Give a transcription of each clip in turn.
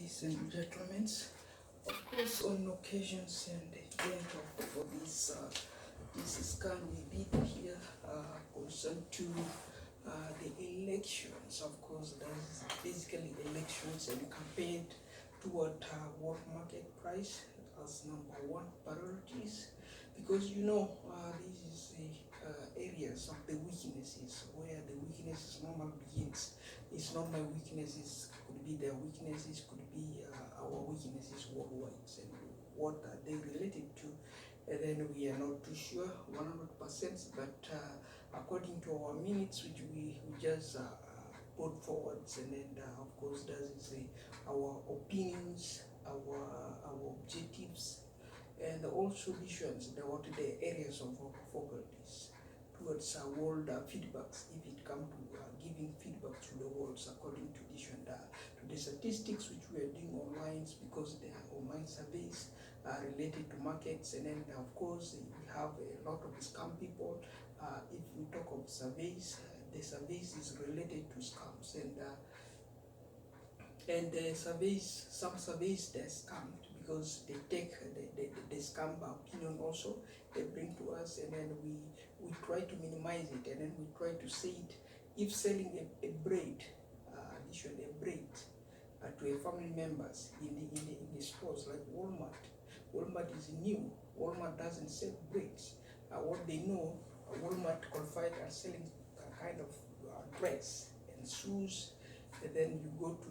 ladies and gentlemen. Of course, on occasions and event for this scan we be here concerned to the elections. Of course, that's basically elections and campaign toward world market price as number one priorities, because this is the areas of the weaknesses where the weaknesses normally begins. It's not my weaknesses, could be their weaknesses, could be our weaknesses worldwide, and what are they related to, and then we are not too sure 100%, but according to our minutes which we just put forward, and then of course that is our opinions, our objectives, and also visions, what the areas of our faculties towards world feedbacks, if it comes to giving feedback to the world according to this and to the statistics which we are doing online, because they are online surveys related to markets, and then of course we have a lot of scam people. If we talk of surveys, the surveys is related to scams, and the surveys, some surveys they're scammed because they take the scam opinion also they bring to us, and then we try to minimize it, and then we try to say it. If selling a bread, additionally a bread to a family members in the stores like Walmart is new. Walmart doesn't sell breads. What they know, Walmart qualified as selling a kind of dress and shoes, and then you go to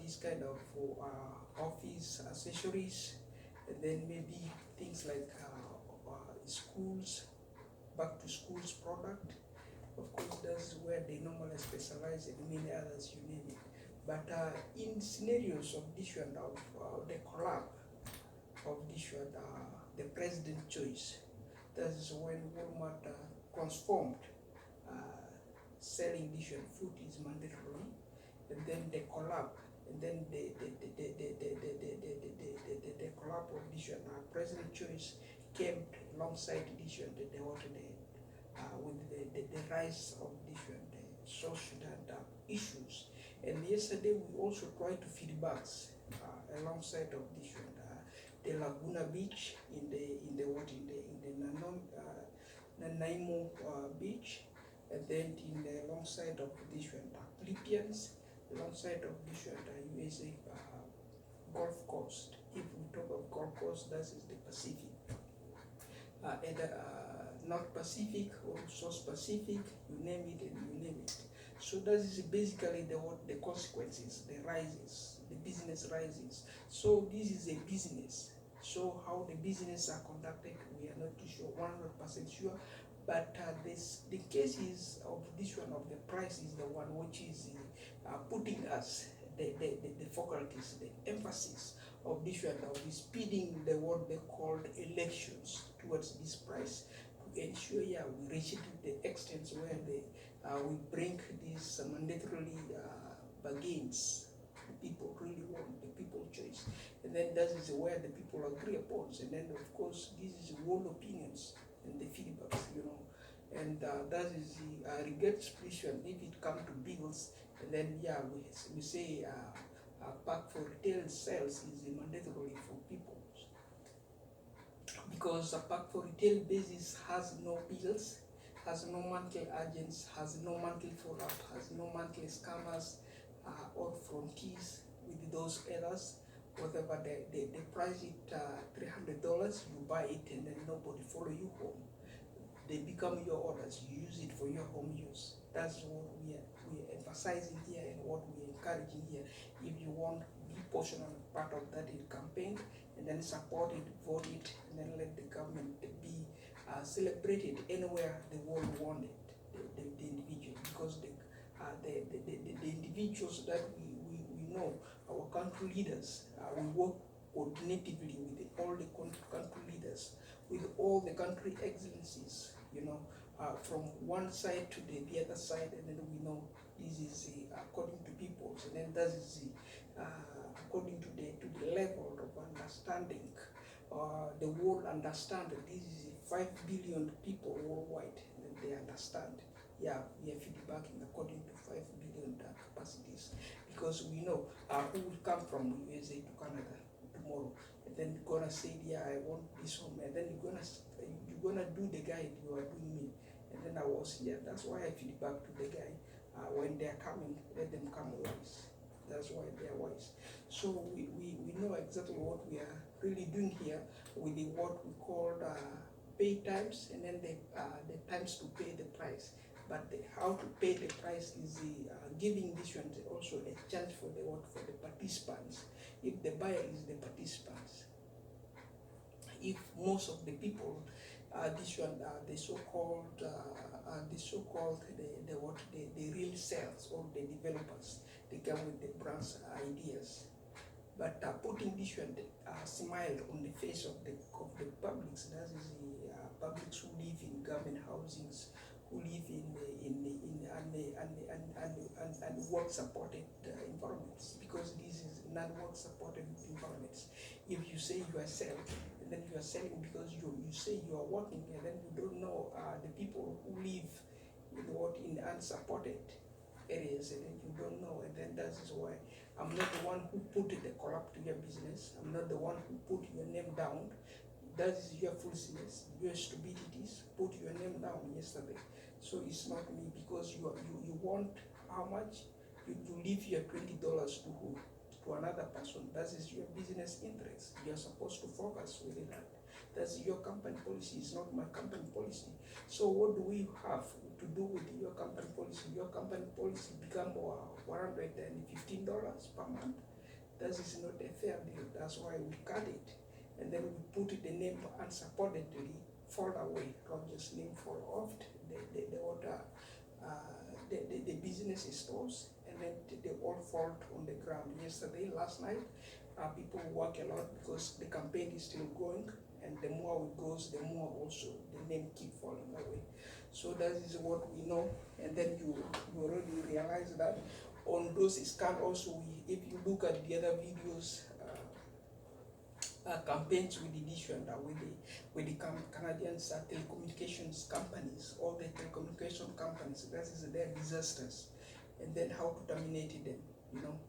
this kind of office accessories, and then maybe things like schools, back to schools product. Of course, that's where they normally specialize, and many others, you name it. But in scenarios of this one, of the collapse of this one, the president choice, that is when Walmart transformed selling this one, food is mandatory, and then the collapse, and then the collapse of this one, president choice came alongside this one, with the rise of different social issues. And yesterday we also tried to feedbacks alongside of different the Laguna Beach in the Nanaimo Beach, and then alongside of different Philippines, alongside of different USA Gulf Coast. If we talk of Gulf Coast, that is the Pacific. Either North Pacific or South Pacific, you name it and you name it. So that is basically the consequences, the rises, the business rises. So this is a business. So how the business are conducted, we are not too sure, 100% sure. But the cases of this one of the price is the one which is putting us the faculties, the emphasis of this one of speeding the what they called elections towards this price, to ensure we reach it to the extent where we bring these mandatorily bargains the people really want, the people choice, and then that is where the people agree upon, and then of course this is world opinions and the feedbacks, and that is the regards position if it comes to bills, and then we say pack for retail sales is mandatory for people, because a pack for retail basis has no bills, has no monthly agents, has no monthly follow-up, has no monthly scammers or frontiers with those errors. Whatever they price it $300, you buy it, and then nobody follow you home. They become your orders. You use it for your home use. That's what we are emphasizing here and what we are encouraging here. If you want, be portion of part of that in campaign, and then support it, vote it, and then let the government be celebrated anywhere the world wanted the individual, because the individuals that we know, our country leaders, we work coordinatively with all the country leaders, with all the country excellencies, from one side to the other side, and then we know this is according to peoples, and then that is according to the level of understanding. The world understand that this is 5 billion people worldwide, and they understand. We are feedbacking according to 5 billion capacities, because we know who will come from USA, tomorrow, and then you're gonna say, yeah, I want this home, and then you're gonna do the guide you are doing me. And then I was here. That's why I feedback to the guy. When they're coming, let them come wise. That's why they are wise. So we know exactly what we are really doing here with the what we call pay times, and then the times to pay the price. But how to pay the price is giving this one also a chance for the participants. If the buyer is the participants, if most of the people, this one, the so-called the real sales or the developers, they come with the brands ideas. But putting this one smile on the face of the publics, that is the publics who live in government housings, who live in work supported environments, because this is not work supported environments. If you say you are selling, and then you are selling because you say you are working, and then you don't know the people who live in unsupported areas, and then you don't know, and then that is why I'm not the one who put the collapse to your business. I'm not the one who put your name down. That is your foolishness, your stupidities. Put your name down yesterday. So it's not me, because you want how much? You leave your $20 to who? To another person. That is your business interest. You're supposed to focus with that. That's your company policy. It's not my company policy. So what do we have to do with your company policy? Your company policy become $115 per month. That is not a fair deal. That's why we cut it, and then we put the name unsupportedly fall away. Roger's name fall off. The business stores, and then they all fall on the ground. Yesterday, last night, people work a lot because the campaign is still going, and the more it goes, the more also the name keep falling away. So that is what we know, and then you already realize that on those scans also, if you look at the other videos, campaigns with the nation, with the Canadian telecommunications companies, all the telecommunication companies, that is their disasters, and then how to terminate them.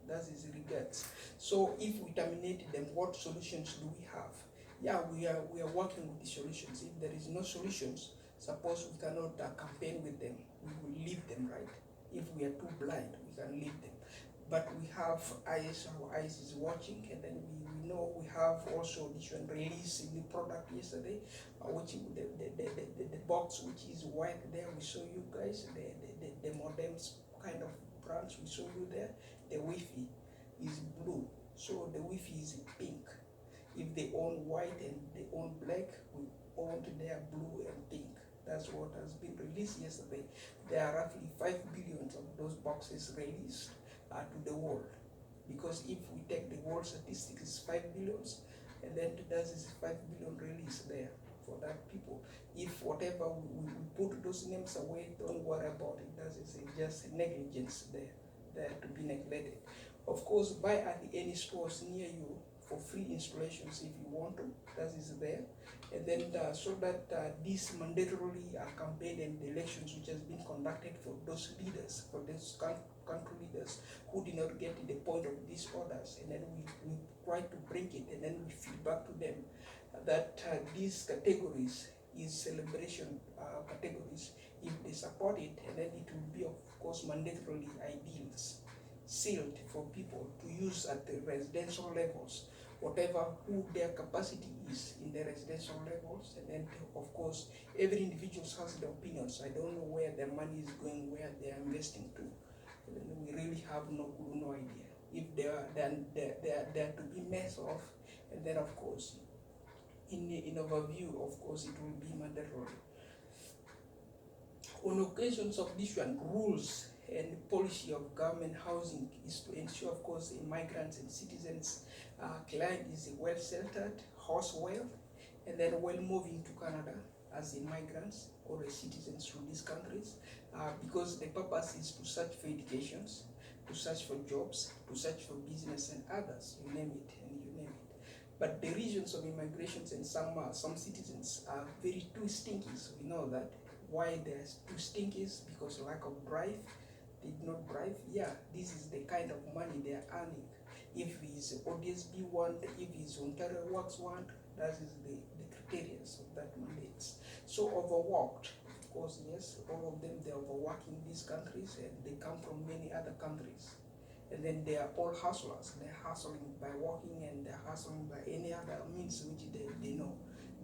That is regards. So if we terminate them, what solutions do we have? Yeah, we are working with the solutions. If there is no solutions, suppose we cannot campaign with them, we will leave them, right? If we are too blind, we can leave them. But we have eyes, our eyes is watching, and then we know we have also this one released a new product yesterday, which the box which is white there, we show you guys, the modems kind of brands we show you there, the Wi-Fi is blue, so the Wi-Fi is pink. If they own white and they own black, we own their blue and pink. That's what has been released yesterday. There are roughly 5 billion of those boxes released to the world, because if we take the world statistics, it's 5 billions, and then that is 5 billion released there for that people. If whatever we put those names away, don't worry about it. That is just negligence there to be neglected. Of course, buy at any stores near you for free installations if you want to. That is there. And then so that this mandatorily campaign and the elections which has been conducted for those leaders, for those country leaders who did not get the point of these orders, and then we try to break it, and then we feedback to them that these categories is celebration categories. If they support it, and then it will be of course mandatorily ideals sealed for people to use at the residential levels, whatever who their capacity is in the residential levels. And then of course every individual has their opinions. I don't know where their money is going, where they are investing to. And then we really have no idea. If they are to be messed off, and then of course in overview, of course it will be mandatory. On occasions of this one, rules and policy of government housing is to ensure, of course, immigrants and citizens client is well sheltered, house well, and then well moving to Canada as immigrants or as citizens from these countries, because the purpose is to search for educations, to search for jobs, to search for business and others, you name it and you name it. But the regions of immigrations and some citizens are very too stinky. We know that. Why they're too stinky? Because lack of drive. They did not drive. Yeah, this is the kind of money they are earning. if he's ODSB want, if he's Ontario Works want, that is the criteria of that mandates. So overworked, of course, yes, all of them, they're overworking these countries and they come from many other countries. And then they are all hustlers. They're hustling by working and they're hustling by any other means which they know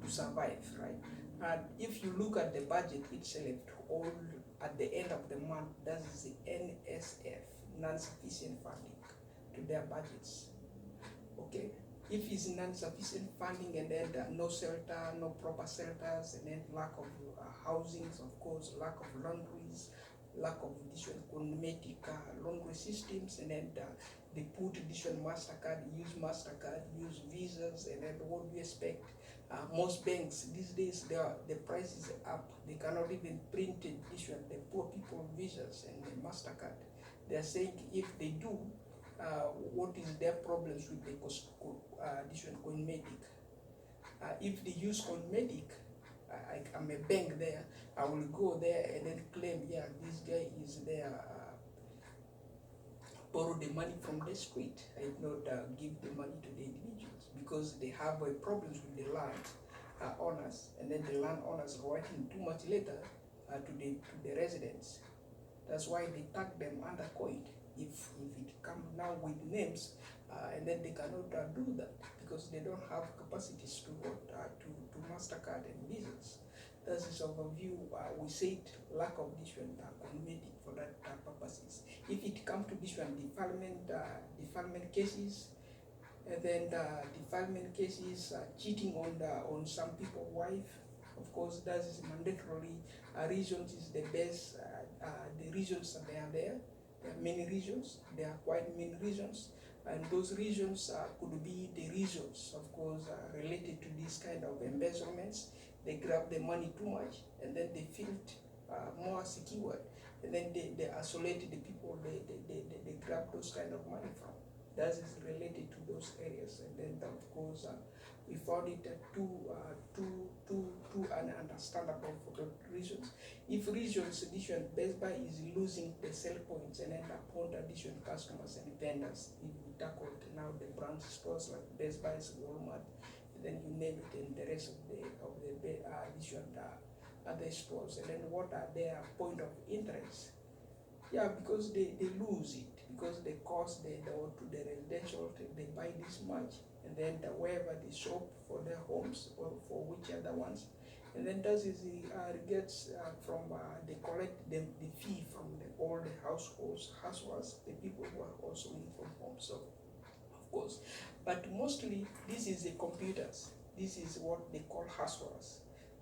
to survive, right? And if you look at the budget itself, all at the end of the month, that is the NSF, non-sufficient funding to their budgets. Okay, if it's non-sufficient funding and then no shelter, no proper shelters, and then lack of housings, of course, lack of laundries, lack of different cosmetic laundry systems, and then they put different MasterCard, use visas, and then what do you expect? Most banks these days, the price is up. They cannot even print different the poor people visas and the MasterCard. They are saying if they do, what is their problems with the different cosmetic? If they use cosmetic, I'm a bank there, I will go there and then claim, yeah, this guy is there, borrow the money from the street. I did not give the money to the individuals because they have problems with the land owners, and then the land owners are writing too much later to the residents. That's why they tag them under COID. If it comes now with names, and then they cannot do that because they don't have capacities to MasterCard and Visas. That is overview. We said lack of different cosmetic for that purposes. If it comes to different defilement cases, and then defilement cases, cheating on some people's wife, of course, that is mandatorily. Regions is the best. The regions that they are there. There are many regions. There are quite many regions, and those regions could be the regions, of course, related to this kind of embezzlements. They grab the money too much, and then they feel more secure, and then they isolate the people they grab those kind of money from. That is related to those areas, and then of course we found it too ununderstandable for the regions. If regions addition, Best Buy is losing the sell points and then upon addition customers and vendors. If we tackle now the branch stores like Best Buy, Walmart, and then you name it, and the rest of the addition other stores, and then what are their point of interest? Yeah, because they lose it, because the cost they go to the residential, they buy this much, and then wherever they shop for their homes or for which other ones, and then that is the gets from they collect the fee from all the households, the people who are also in from home. So of course, but mostly this is the computers. This is what they call hustlers.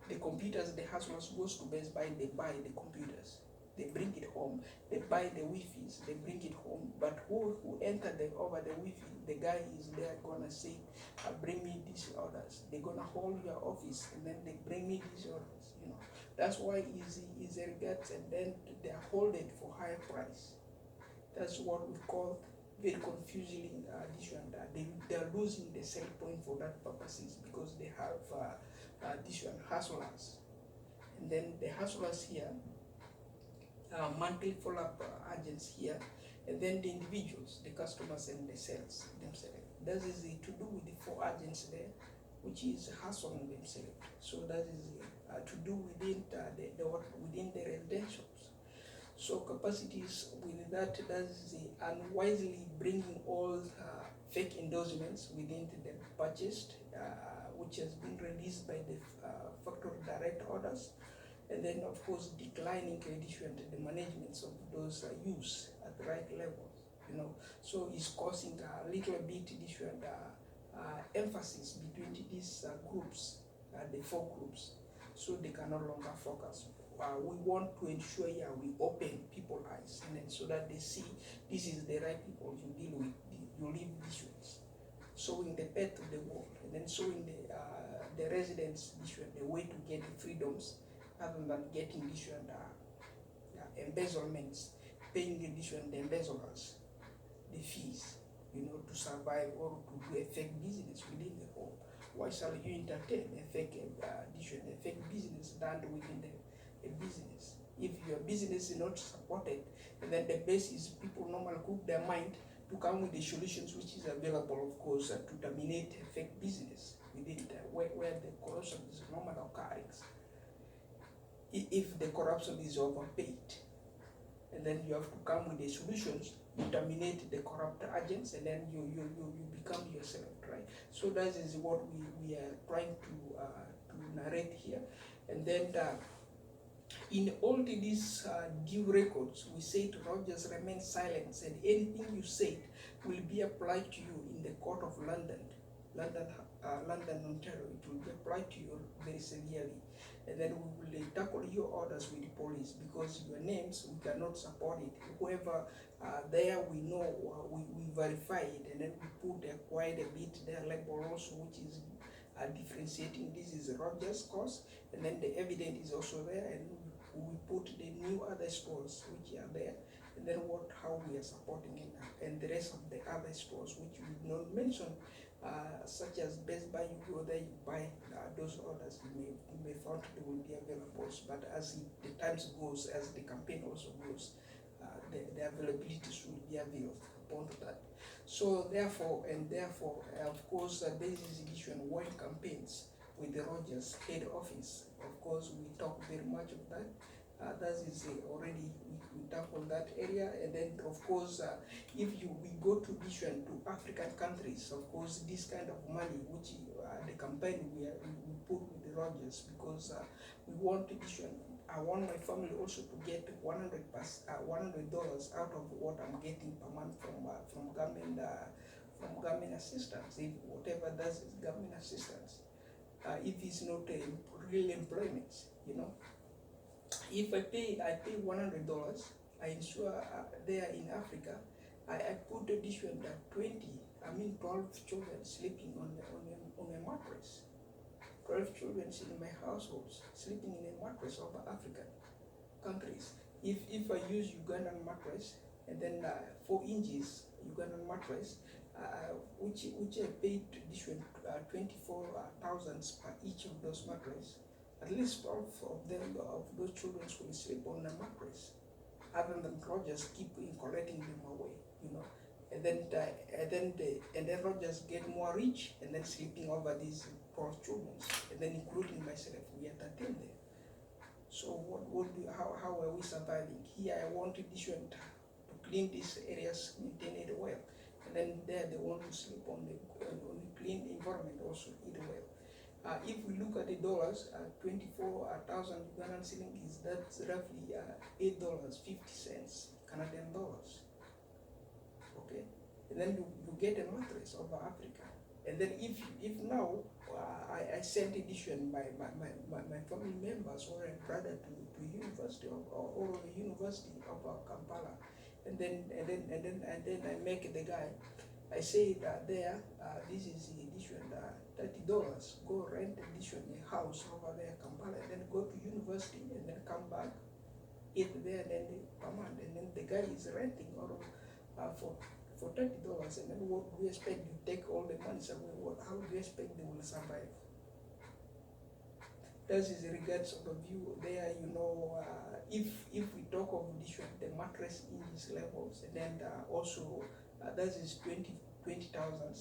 The computers, the hustlers goes to Best Buy, they buy the computers. They bring it home, they buy the Wi-Fi's, they bring it home, but who enter over the Wi-Fi, the guy is there gonna say, bring me these orders. They're gonna hold your office and then they bring me these orders, you know. That's why easy gets, and then they are holding for higher price. That's what we call very confusing addition. They are losing the sell point for that purposes because they have addition hustlers. And then the hustlers here, monthly follow-up agents here, and then the individuals, the customers and the sales themselves. That is to do with the 4 agents there, which is hustling themselves. So that is to do within within the residentials. So capacities within that is the unwisely bringing all fake endorsements within the purchased, which has been released by the factory direct orders. And then, of course, declining condition to the management of those use at the right levels, you know. So it's causing a little bit different emphasis between these groups, the 4 groups, so they can no longer focus. We want to ensure we open people's eyes, and then so that they see this is the right people you deal with, you live this way. Showing the path of the world, and then showing the residents the way to get the freedoms, other than getting different embezzlements, paying the different embezzlers the fees, you know, to survive or to do a fake business within the home. Why shall you entertain a fake business done within the business? If your business is not supported, and then the base is people normally cook their mind to come with the solutions which is available, of course, to terminate fake business within where the corruption is normally occurring. If the corruption is overpaid, and then you have to come with the solutions, you terminate the corrupt agents, and then you become yourself, right? So that is what we are trying to narrate here. And then in all these due records, we say to Rogers, remain silent, and anything you said will be applied to you in the court of London, Ontario. It will be applied to you very severely. And then we will tackle your orders with the police, because your names, we cannot support it. Whoever there, we know, we verify it, and then we put quite a bit their label also, which is differentiating. This is Rogers course, and then the evidence is also there, and we put the new other stores which are there, and then how we are supporting it, and the rest of the other stores which we did not mention, such as Best Buy. You go there, you buy those orders. You may find they will be available, but as the times goes, as the campaign also goes, the availability should be available upon that. So therefore, of course, this is edition one campaigns with the Rogers head office. Of course, we talk very much of that. That is already we tackle that area, and then of course, if we go to vision to African countries, of course, this kind of money which the campaign we put with the Rogers, because we want to vision. I want my family also to get $100 out of what I'm getting per month from government assistance. If whatever does is government assistance, if it's not real employment, you know. If I pay $100, I ensure there in Africa, I put the addition that 12 children sleeping on a mattress. 12 children in my households sleeping in a mattress of African countries. If I use Ugandan mattress, and then 4 inches Ugandan mattress, which I paid addition 24,000 per each of those mattresses, at least 12 of them, of those children, will sleep on a mattress, other than Rogers keep collecting them away, you know. And then Rogers get more rich, and then sleeping over these poor children, and then including myself, we entertain them. So how are we surviving? Here I want addition to clean these areas, maintain it well, and then there they want to sleep on the clean environment, also eat well. If we look at the dollars, 24,000 Ugandan shillings, that's roughly $8.50 Canadian dollars. Okay, and then you get a mattress over Africa, and then if now I sent edition my family members or a brother to university or the University of Kampala, and then I make the guy. I say that this is the edition, $30. Go rent edition a house over there, Kampala, and then go to university, and then come back, eat there, and then per month, and then the guy is renting or for $30, and then what do you expect? You take all the money away. How do you expect they will survive? That is regards of a view there, you know. If we talk of the mattress index levels, and then also that is 20,000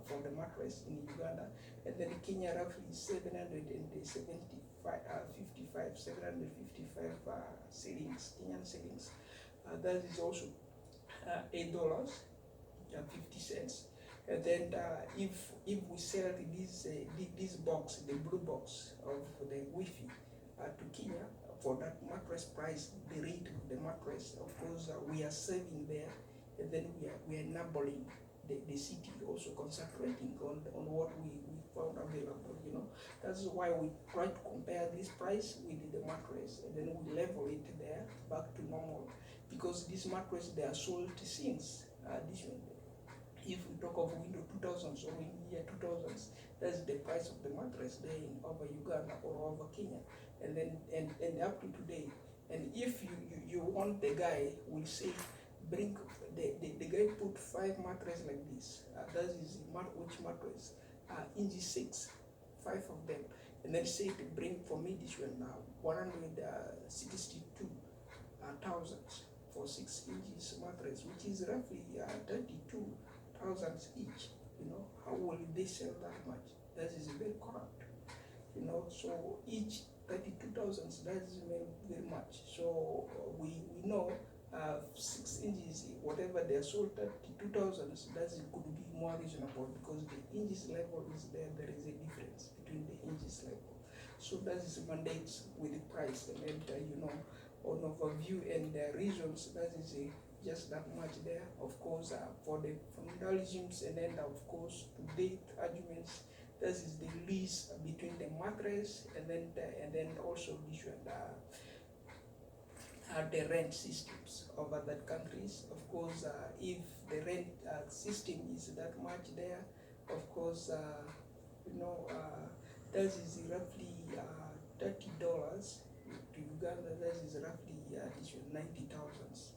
for the mattress in Uganda, and then Kenya roughly 755 shillings, Kenyan shillings. That is also $8.50. And then if we sell this box, the blue box of the Wi-Fi to Kenya for that mattress price, the rate of the mattress, of course, we are saving there, and then we are enabling the city also concentrating on what we found available, you know. That's why we try to compare this price with the mattress, and then we level it there back to normal, because this mattress, they are sold since this one. If we talk of window 2000s or in year 2000s, that's the price of the mattress there in over Uganda or over Kenya, and then and up to today. And if you want, the guy will say, bring the guy put 5 mattresses like this. That is which mattress? Inch 6, 5 of them, and then say to bring for me this one now 162,000 for 6 inches mattress, which is roughly 32,000 each. How will they sell that much? That is very corrupt. So each 32,000, that is very much. So we know 6 inches, whatever they are sold 32,000, that could be more reasonable, because the inches level is there. There is a difference between the inches level. So that is mandates with the price, and then on overview and the reasons, that is just that much there. Of course, for the vandalisms, and then of course to date arguments, that is the lease between the mattress and then also issue the rent systems of other countries. Of course, if the rent system is that much there, of course, that is roughly $30 to Uganda. That is roughly 90,000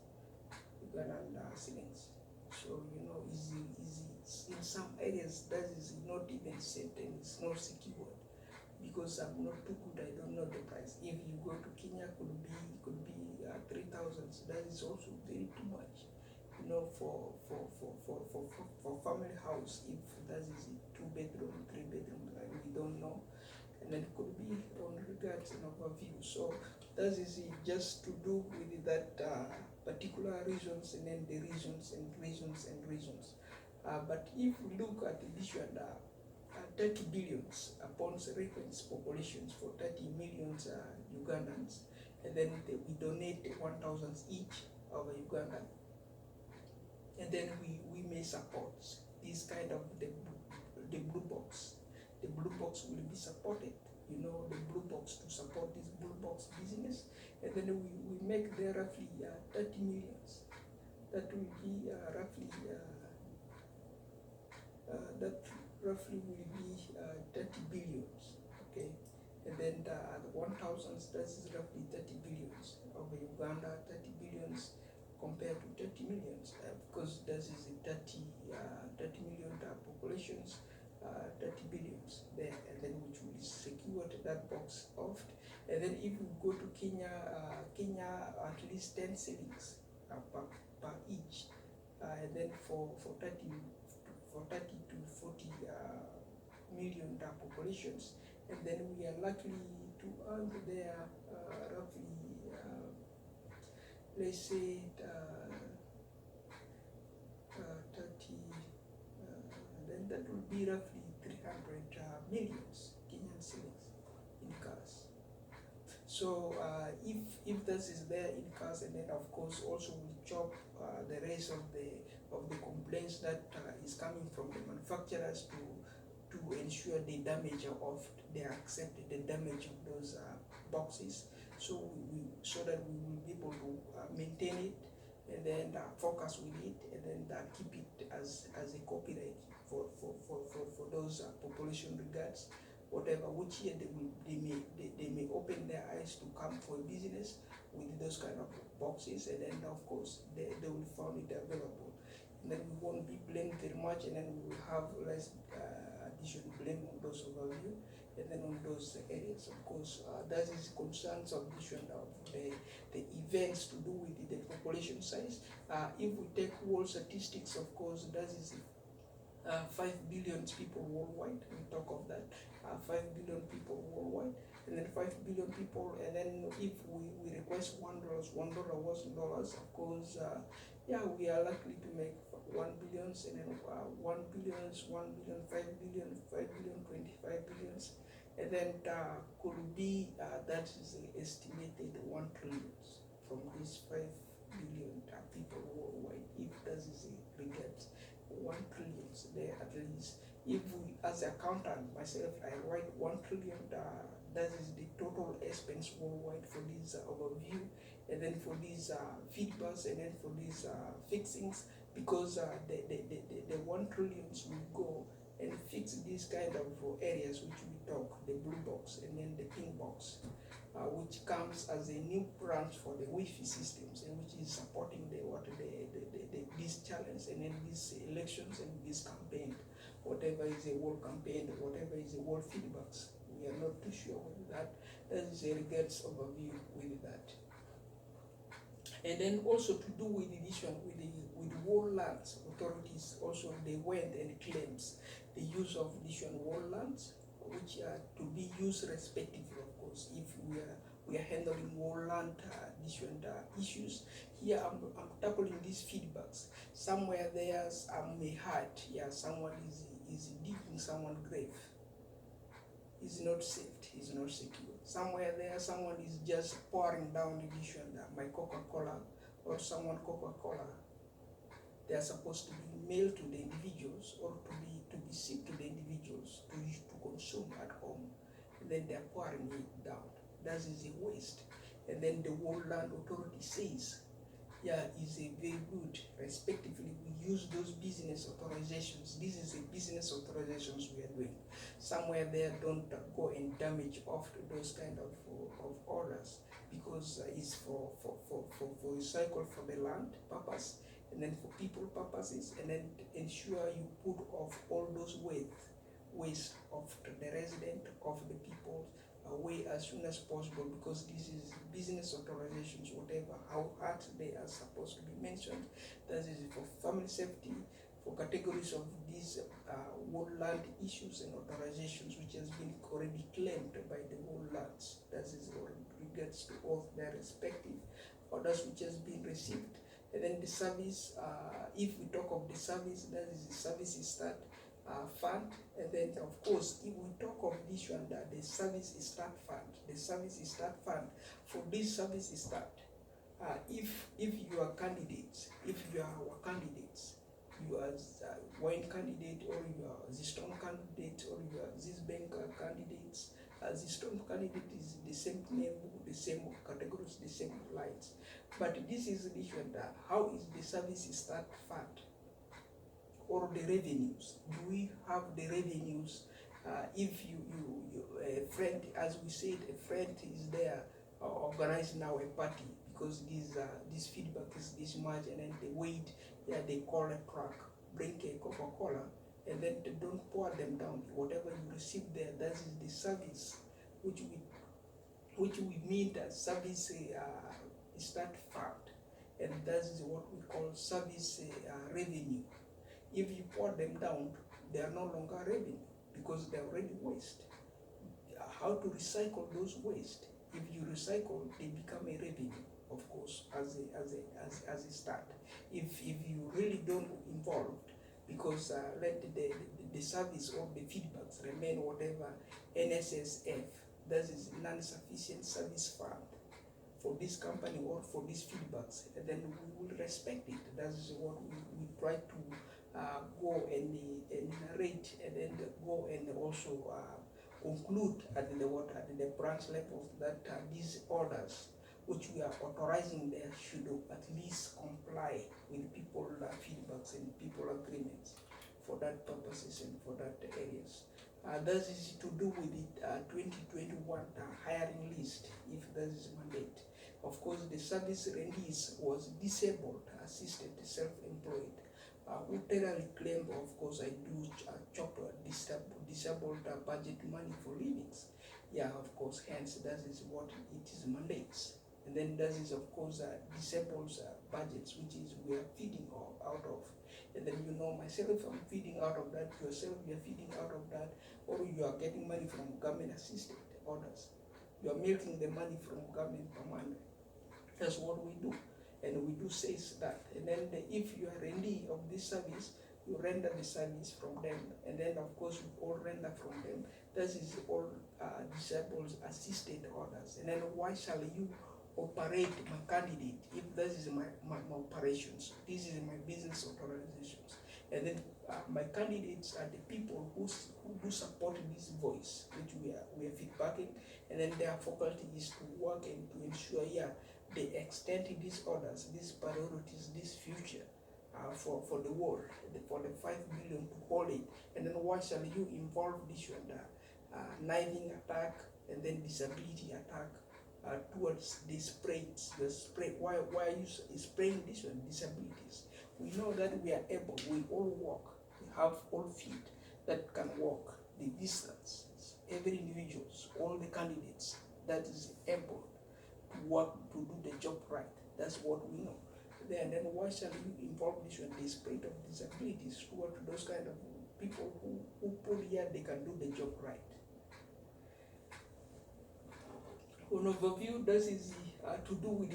Ugandan shillings. So easy. In some areas that is not even safe and it's not secured, because I'm not too good. I don't know the price. If you go to Kenya, could be 3,000. That is also very too much. For family house, if that is a 2-bedroom, 3-bedroom, we don't know. And then could be on regards and overview. So that is just to do with that particular reasons, and then the reasons. But if we look at the issue and 30 billions upon reference populations for 30 million Ugandans, and then we donate 1,000 each of Uganda, and then we may support this kind of the blue box. The blue box will be supported, the blue box to support this blue box business, and then we make there roughly 30 millions. That will be roughly will be 30 billions, okay? And then the 1,000, that is roughly 30 billions of Uganda, 30 billions compared to 30 millions, because that is a 30 million populations, 30 billions there, and then which will secure that box off. And then if we go to Kenya, at least 10 shillings per each, and then for 30 to 40 million populations, and then we are likely to earn there roughly, let's say 30, then that will be roughly 300 millions Kenyan shillings in cars. So if this is there in cars, and then of course also we chop the rest of the complaints that is coming from the manufacturers to ensure the damage of they accept the damage of those boxes, so that we will be able to maintain it, and then focus with it, and then keep it as a copyright for those population regards, whatever, which year they may open their eyes to come for a business with those kind of boxes, and then of course they will find it available, and then we won't be blamed very much, and then we will have less additional blame on those overview, and then on those areas. Of course, that is concerns of the events to do with the population size. If we take world statistics, of course, that is 5 billion people worldwide. We talk of that, 5 billion people worldwide, and then 5 billion people, and then if we request $1 was dollars, of course, we are likely to make 1 billion, and then 1 billion, 1 billion, 5 billion, 5 billion, 25 billions, and then could be that is estimated 1 trillion from these 5 billion people worldwide. If that is regards 1 trillion there, at least if we, as accountant myself, I write 1 trillion, that is the total expense worldwide for this overview, and then for these feedbacks, and then for these fixings, because the 1 trillion will go and fix these kind of areas which we talk, the blue box and then the pink box, which comes as a new branch for the Wi-Fi systems, and which is supporting this challenge, and then these elections and this campaign, whatever is a world campaign, whatever is a world feedbacks. We are not too sure with that. That is a regards overview with that. And then also to do with this one, with wall lands, authorities also they went and claims the use of this one wall lands, which are to be used respectively, of course, if we are handling wall land this one issues. Here I'm tackling these feedbacks. Somewhere there's a hurt, someone is digging someone's grave. Is not saved, is not secure. Somewhere there, someone is just pouring down edition my Coca-Cola or someone Coca-Cola. They are supposed to be mailed to the individuals or to be shipped to the individuals to consume at home. And then they are pouring it down. That is a waste. And then the World Land Authority says, is a very good, respectively, we use those business authorizations. This is a business authorizations we are doing. Somewhere there, don't go and damage off those kind of orders, because it's for recycle for the land purpose, and then for people purposes, and then ensure you put off all those waste of the resident, of the people, away as soon as possible, because this is business authorizations, whatever, how hard they are supposed to be mentioned. That is for family safety, for categories of these world land issues and authorizations, which has been already claimed by the world lands. That is what regards to all their respective orders which has been received. And then the service, if we talk of the service, that is the service start fund. And then of course, if we talk of this one, that the service start fund, for this service start, if you are candidates, if you are our candidates, you are wine candidate, or you are the strong candidate, or you are this bank candidates, the strong candidate is the same name, the same categories, the same lines. But this is the issue, that how is the service start fund or the revenues? Do we have the revenues? If you a friend, as we said, a friend is there organize now a party, because this feedback is this much, and then they wait, they call a truck, bring a Coca-Cola, and then they don't pour them down. Whatever you receive there, that is the service, which we mean that service start fund, and that is what we call service revenue. If you pour them down, they are no longer revenue, because they are already waste. How to recycle those waste? If you recycle, they become a revenue, of course, as a start. If you really don't involve, because let the service or the feedbacks remain whatever NSSF, that is non-sufficient service fund, for this company or for these feedbacks, and then we will respect it. That is what we try to go and narrate, and then go and also conclude at the branch level, that these orders which we are authorizing there should at least comply with people feedbacks and people agreements for that purposes and for that areas. That is to do with the 2021 hiring list, if that is mandate. Of course, the service release was disabled, assisted, self-employed, who tenderly claim, of course, I do chop disabled budget money for livings. Of course, hence that is what it is mandates. And then that is, of course, disabled budgets, which is we are feeding out of. And then myself, I'm feeding out of that, yourself, you're feeding out of that, or you are getting money from government assisted orders. You are milking the money from government per month. That's what we do. And we do say that. And then if you are in need of this service, you render the service from them. And then of course we all render from them. That is all disabled assisted orders. And then why shall you operate my candidate if this is my operations? This is my business authorizations. And then my candidates are the people who do support this voice, which we are feedbacking. And then their faculty is to work and to ensure they extend these orders, these priorities, this future for the world, for the 5 billion to hold it. And then why shall you involve this one, knifing attack and then disability attack towards the spray? Why are you spraying this one, disabilities? We know that we are able, we all walk, we have all feet that can walk the distance. Every individuals, all the candidates that is able to work to do the job right. That's what we know. And then why shall you involve this with the spirit of disabilities toward those kind of people who put here they can do the job right? An overview, this is to do with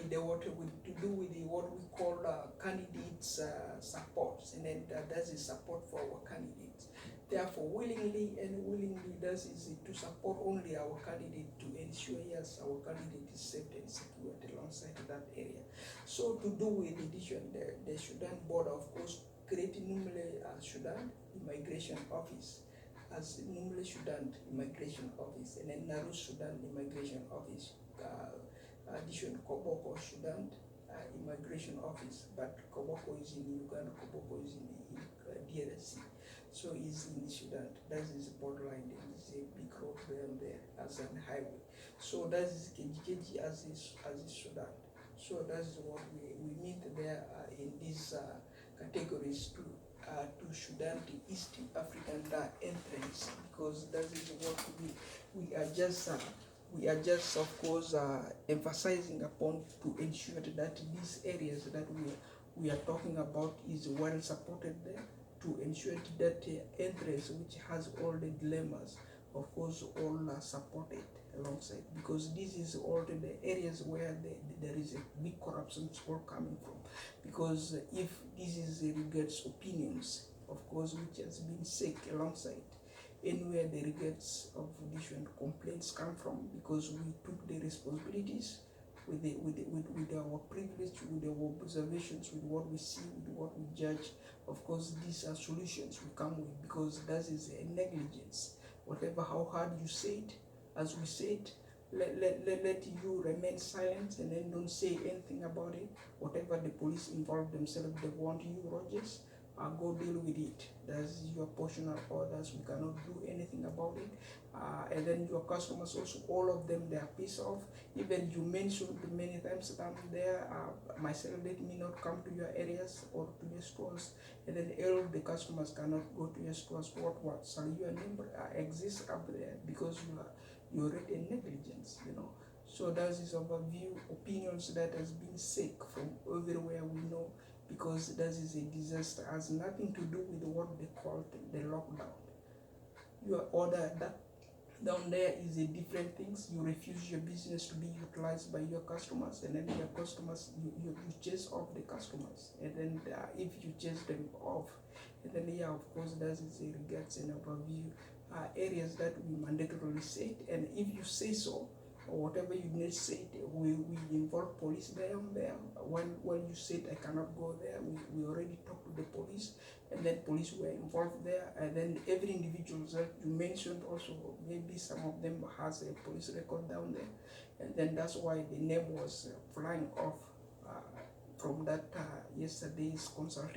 what we call candidates supports, and then that is support for our candidates. Therefore, willingly and willingly, this is to support only our candidate to ensure yes, our candidate is safe and secure alongside that area. So, to do with addition, the Sudan border, of course, creating normally Sudan Immigration Office, as Numle Sudan Immigration Office, and then Naru Sudan Immigration Office, addition Koboko Sudan Immigration Office, but Koboko is in Uganda, Koboko is in DRC, so is in Sudan. That is borderline, there is a big road there as an highway. So that is Kejikeji as is Sudan. So that's what we meet there in these categories too. To Sudan, the East African entrance, because that is what we are just of course emphasizing upon to ensure that these areas that we are talking about is well supported there, to ensure that entrance which has all the dilemmas, of course, all are supported alongside, because this is all the areas where there is a big corruption all coming from. Because if this is regards opinions, of course, which has been said alongside, anywhere the regards of different complaints come from, because we took the responsibilities with our privilege, with our observations, with what we see, with what we judge. Of course, these are solutions we come with, because that is a negligence. Whatever how hard you say it, as we said, let you remain silent and then don't say anything about it. Whatever the police involve themselves, they want you, Rogers, go deal with it. That's your portion of orders. We cannot do anything about it. And then your customers also, all of them, they are pissed off. Even you mentioned many times that I'm there, myself, let me not come to your areas or to your stores. And then all of the customers cannot go to your stores. What? So your name exists up there because you're already in negligence, So that is overview opinions that has been said from everywhere we know, because that is a disaster, has nothing to do with what they call the lockdown. Your order that down there is a different things. You refuse your business to be utilized by your customers, and then your customers, you chase off the customers, and then if you chase them off, and then of course that is a regards and overview areas that we mandatorily said, and if you say so, or whatever you need said, we involve police there. When you said I cannot go there, we already talked to the police, and then police were involved there, and then every individual that you mentioned also, maybe some of them has a police record down there, and then that's why the name was flying off from that yesterday's consultation.